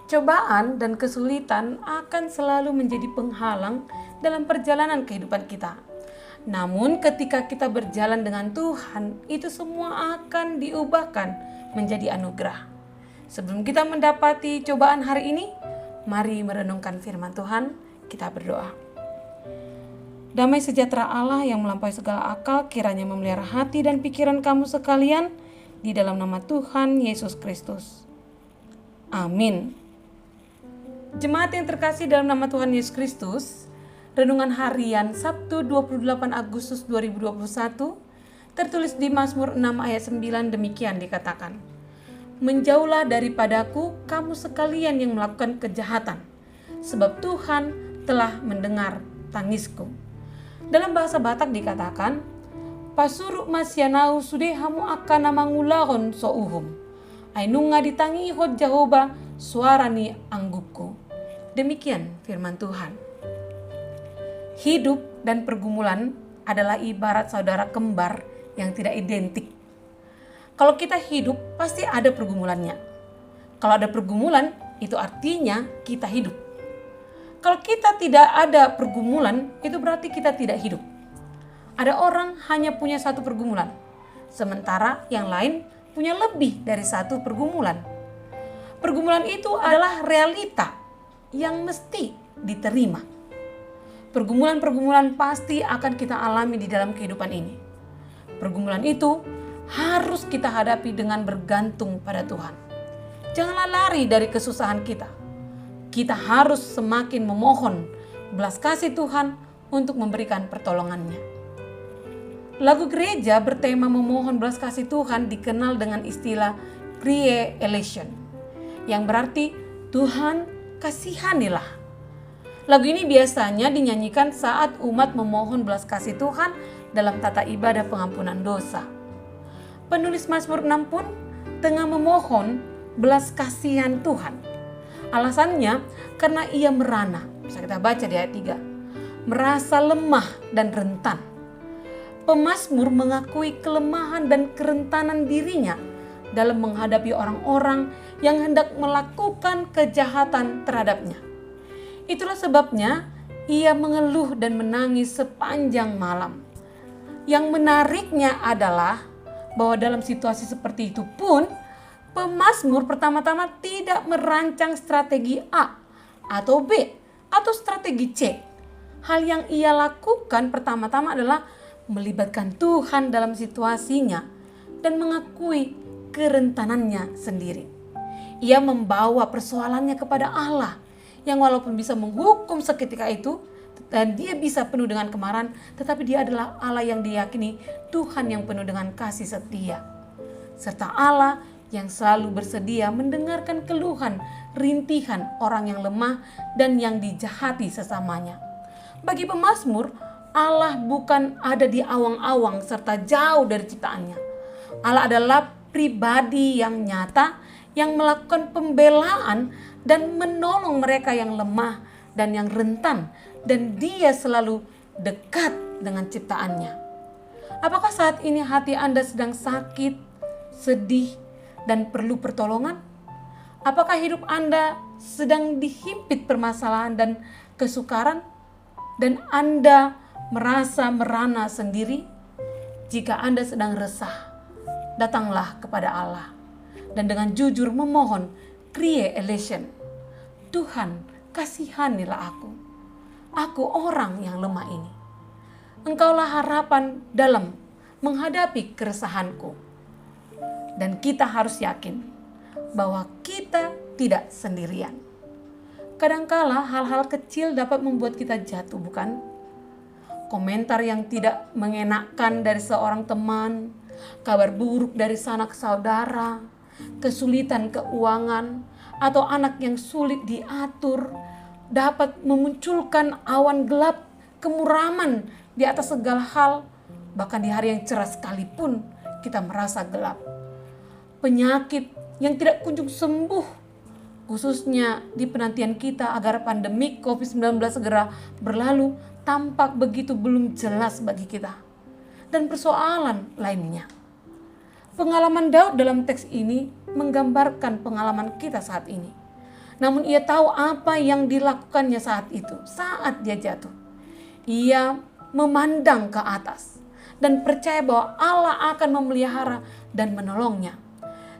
Cobaan dan kesulitan akan selalu menjadi penghalang dalam perjalanan kehidupan kita. Namun ketika kita berjalan dengan Tuhan, itu semua akan diubahkan menjadi anugerah. Sebelum kita mendapati cobaan hari ini, mari merenungkan firman Tuhan, kita berdoa. Damai sejahtera Allah yang melampaui segala akal kiranya memelihara hati dan pikiran kamu sekalian di dalam nama Tuhan Yesus Kristus. Amin. Jemaat yang terkasih dalam nama Tuhan Yesus Kristus, renungan harian Sabtu 28 Agustus 2021 tertulis di Mazmur 6 ayat 9 demikian dikatakan, "Menjauhlah daripadaku kamu sekalian yang melakukan kejahatan, sebab Tuhan telah mendengar tangisku." Dalam bahasa Batak dikatakan, "Pasuru masyanau sudehamu akan namangulahon souhum. Ainunga ditangi hot Jehovah suarani anggukku." Demikian firman Tuhan. Hidup dan pergumulan adalah ibarat saudara kembar yang tidak identik. Kalau kita hidup pasti ada pergumulannya. Kalau ada pergumulan itu artinya kita hidup. Kalau kita tidak ada pergumulan itu berarti kita tidak hidup. Ada orang hanya punya satu pergumulan, sementara yang lain punya lebih dari satu pergumulan. Pergumulan itu adalah realita yang mesti diterima. Pergumulan-pergumulan pasti akan kita alami di dalam kehidupan ini. Pergumulan itu harus kita hadapi dengan bergantung pada Tuhan. Janganlah lari dari kesusahan kita. Kita harus semakin memohon belas kasih Tuhan untuk memberikan pertolongannya. Lagu gereja bertema memohon belas kasih Tuhan dikenal dengan istilah Kyrie eleison, yang berarti Tuhan kasihanilah. Lagu ini biasanya dinyanyikan saat umat memohon belas kasih Tuhan dalam tata ibadah pengampunan dosa. Penulis Mazmur 6 pun tengah memohon belas kasihan Tuhan. Alasannya karena ia merana, bisa kita baca di ayat 3, merasa lemah dan rentan. Pemazmur mengakui kelemahan dan kerentanan dirinya dalam menghadapi orang-orang yang hendak melakukan kejahatan terhadapnya. Itulah sebabnya ia mengeluh dan menangis sepanjang malam. Yang menariknya adalah bahwa dalam situasi seperti itu pun pemazmur pertama-tama tidak merancang strategi A atau B atau strategi C. Hal yang ia lakukan pertama-tama adalah melibatkan Tuhan dalam situasinya dan mengakui kerentanannya sendiri. Ia membawa persoalannya kepada Allah yang walaupun bisa menghukum seketika itu dan dia bisa penuh dengan kemarahan, tetapi dia adalah Allah yang diyakini Tuhan yang penuh dengan kasih setia, serta Allah yang selalu bersedia mendengarkan keluhan, rintihan orang yang lemah dan yang dijahati sesamanya. Bagi pemazmur, Allah bukan ada di awang-awang serta jauh dari ciptaannya. Allah adalah pribadi yang nyata yang melakukan pembelaan dan menolong mereka yang lemah dan yang rentan, dan dia selalu dekat dengan ciptaannya. Apakah saat ini hati Anda sedang sakit, sedih, dan perlu pertolongan? Apakah hidup Anda sedang dihimpit permasalahan dan kesukaran, dan Anda merasa merana sendiri? Jika Anda sedang resah, datanglah kepada Allah dan dengan jujur memohon Kyrie eleison. Tuhan, kasihanilah aku orang yang lemah ini. Engkaulah harapan dalam menghadapi keresahanku. Dan kita harus yakin bahwa kita tidak sendirian. Kadangkala hal-hal kecil dapat membuat kita jatuh, bukan? Komentar yang tidak mengenakan dari seorang teman, kabar buruk dari sanak saudara, kesulitan keuangan, atau anak yang sulit diatur dapat memunculkan awan gelap, kemuraman di atas segala hal. Bahkan di hari yang cerah sekalipun kita merasa gelap. Penyakit yang tidak kunjung sembuh, khususnya di penantian kita agar pandemi COVID-19 segera berlalu, tampak begitu belum jelas bagi kita. Dan persoalan lainnya. Pengalaman Daud dalam teks ini menggambarkan pengalaman kita saat ini. Namun ia tahu apa yang dilakukannya saat itu, saat dia jatuh. Ia memandang ke atas dan percaya bahwa Allah akan memelihara dan menolongnya.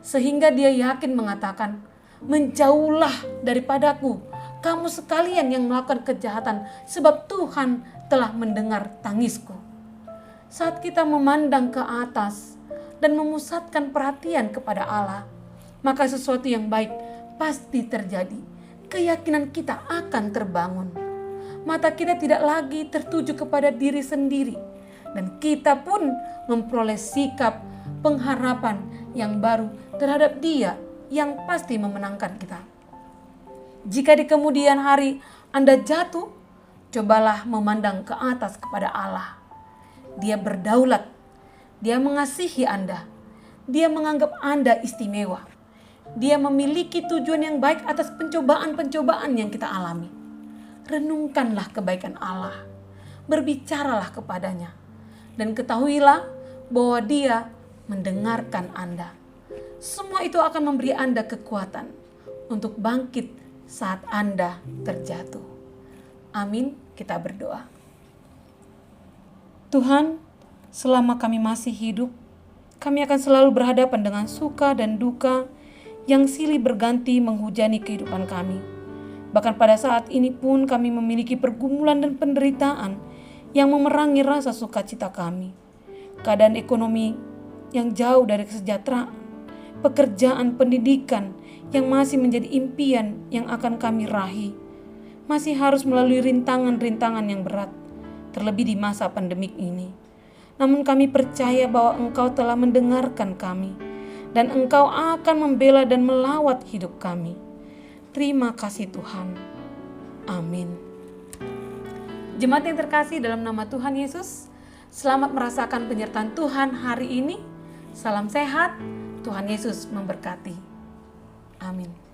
Sehingga dia yakin mengatakan, menjauhlah daripadaku, kamu sekalian yang melakukan kejahatan, sebab Tuhan telah mendengar tangisku. Saat kita memandang ke atas dan memusatkan perhatian kepada Allah, maka sesuatu yang baik pasti terjadi. Keyakinan kita akan terbangun. Mata kita tidak lagi tertuju kepada diri sendiri. Dan kita pun memperoleh sikap pengharapan yang baru terhadap Dia yang pasti memenangkan kita. Jika di kemudian hari Anda jatuh, cobalah memandang ke atas kepada Allah. Dia berdaulat. Dia mengasihi Anda. Dia menganggap Anda istimewa. Dia memiliki tujuan yang baik atas pencobaan-pencobaan yang kita alami. Renungkanlah kebaikan Allah. Berbicaralah kepadanya. Dan ketahuilah bahwa Dia mendengarkan Anda. Semua itu akan memberi Anda kekuatan untuk bangkit saat Anda terjatuh. Amin, kita berdoa. Tuhan, selama kami masih hidup, kami akan selalu berhadapan dengan suka dan duka yang silih berganti menghujani kehidupan kami. Bahkan pada saat ini pun kami memiliki pergumulan dan penderitaan yang memerangi rasa sukacita kami. Keadaan ekonomi yang jauh dari kesejahteraan, pekerjaan, pendidikan yang masih menjadi impian yang akan kami raih, masih harus melalui rintangan-rintangan yang berat, terlebih di masa pandemik ini. Namun kami percaya bahwa Engkau telah mendengarkan kami, dan Engkau akan membela dan melawat hidup kami. Terima kasih Tuhan. Amin. Jemaat yang terkasih dalam nama Tuhan Yesus, selamat merasakan penyertaan Tuhan hari ini. Salam sehat, Tuhan Yesus memberkati. Amin.